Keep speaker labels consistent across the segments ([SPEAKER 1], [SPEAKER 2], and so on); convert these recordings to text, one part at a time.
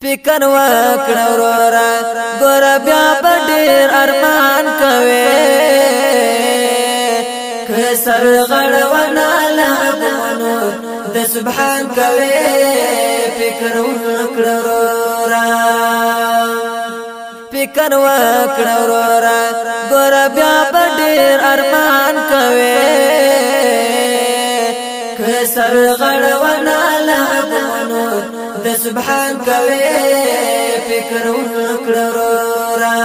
[SPEAKER 1] فکر وکړه ورورا ګور بیا په ډېر ارمان کوي که سرغړ ونه لغمونو د سبحان کوي فکر وکړه ورورا فکر وکړه ورورا ګور بیا په ډېر ارمان کوي که سرغړ ونه لغمونو د سبحان کوي فکر وکړه ورورا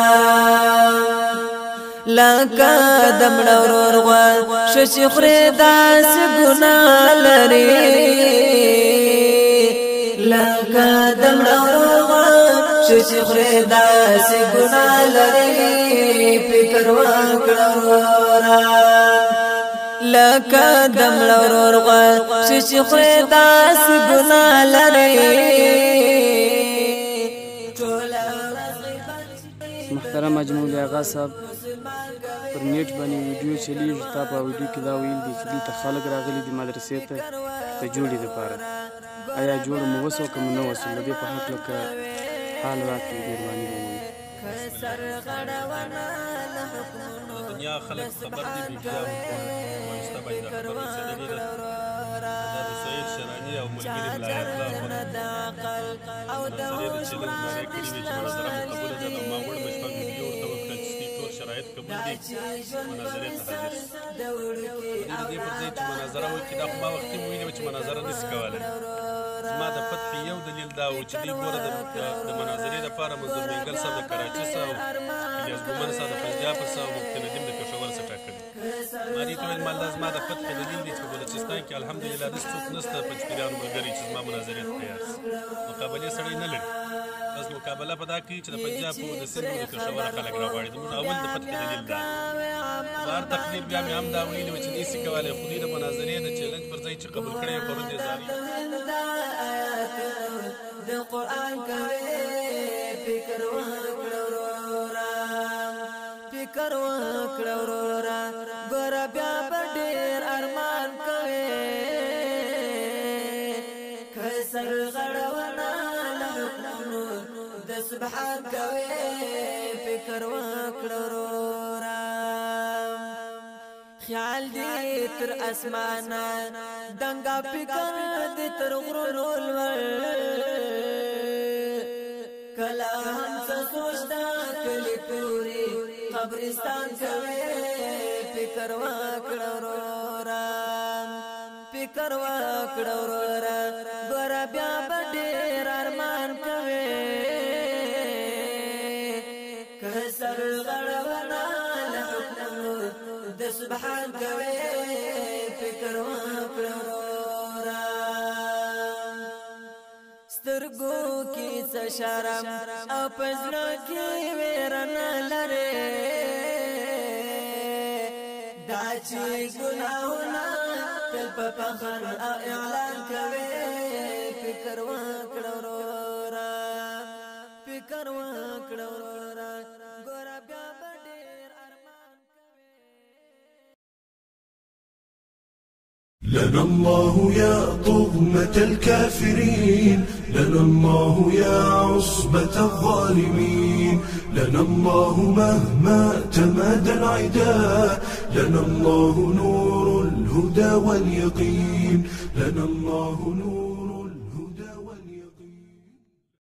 [SPEAKER 1] لکه د مړه ورور غوا ششي خورې داسې ګناه لري لکه د مړه ورور غوا ششي خورې داسې ګناه لري فکر وکړه ورورا لکه د مړه ورور غوا ششي خورې داسې ګناه لري.
[SPEAKER 2] محترم اجمل آغا صاحب پر نیټ باندې ویډیو چلیږي تا په ویډیو کې دا ویل دي چې دلته خلک راغلي دي مدرسې ته د جوړې دپاره آیا جوړه مو وسو که مو نه وسو د دې په هکله که حال راکړي مهرباني به وي.
[SPEAKER 3] دنیا خلک خبر دي میډیا وایسته باید خبر رسېدلې ده دا د سعید شراني او ملګري ملایت الله مناظرې د چلنج نارې کړې وې چې مناظره مو قبوله ده او ما وړ به شپږ ویډیو ورته وکړل چې سپي ټول شرایط قبول دي مناظرې ته حاضر شي د دې پر ځای چې مناظره وکړي دا خو ما وختي مو ویلي وه چې مناظره نسي کولی زما د فتح یو دلیل دا و چې دوی ګوره د مناظرې دپاره منظور مینګل صاحب د کراچي صاحب الیاس ګومن صاحب د پنجاب صاحب مفتي ندیم د پېښور څخه ټاکلي ما دې ته ویل ما دا زما د فتح دلیل دی چې په بلوچستان کې الحمدلله داسې څوک نشته پنجپیریانو ملګري چې زما مناظرې ته تیار شي مقابلې سړی نه لري بس مقابله په دا کوي چې د پنجاب او د سند او د پېښور خلک راغواړي زموږ اول د فتح دلیل دا بهر تقریر بیا مې هم دا ویلي وه چې نشي کولی خو دوی د مناظرې د چیلنج پر ځای چې قبول کړی یې پرون دې زاري
[SPEAKER 1] د قرآن کوي فکر وکړه ورورا فکر وکړه ورورا ګور بیا په ډېر ارمان کوي که سرغړ ونه لغمونو د سبحان کوي فکر وکړه ورورا خیال دې تر اسمانه دنګا فکر دې تر غرونو لوړ کلا هم څه سوچتا کلی توري قبرستان کوي فکر وکړه ورورا فکر وکړه ورورا ګور بیا په ډېر ارمان کوي که سرغړ ونه لغمونو د سبحان کوي فکر وکړه ورورا سترګو کې څه شرم او په زړه کې ویره نه لرې دا چې ګناهونه تل په فخر او اعلان کوي فکر وکړه ورورا فکر وکړه ورورا ګور بیا په ډېر ارمان کوي.
[SPEAKER 4] لنا الله يا طغمة الكافرين لنا الله يا عصبة الظالمين لنا الله مهما تمادى العداء لنا الله نور الهدى واليقين لنا الله نور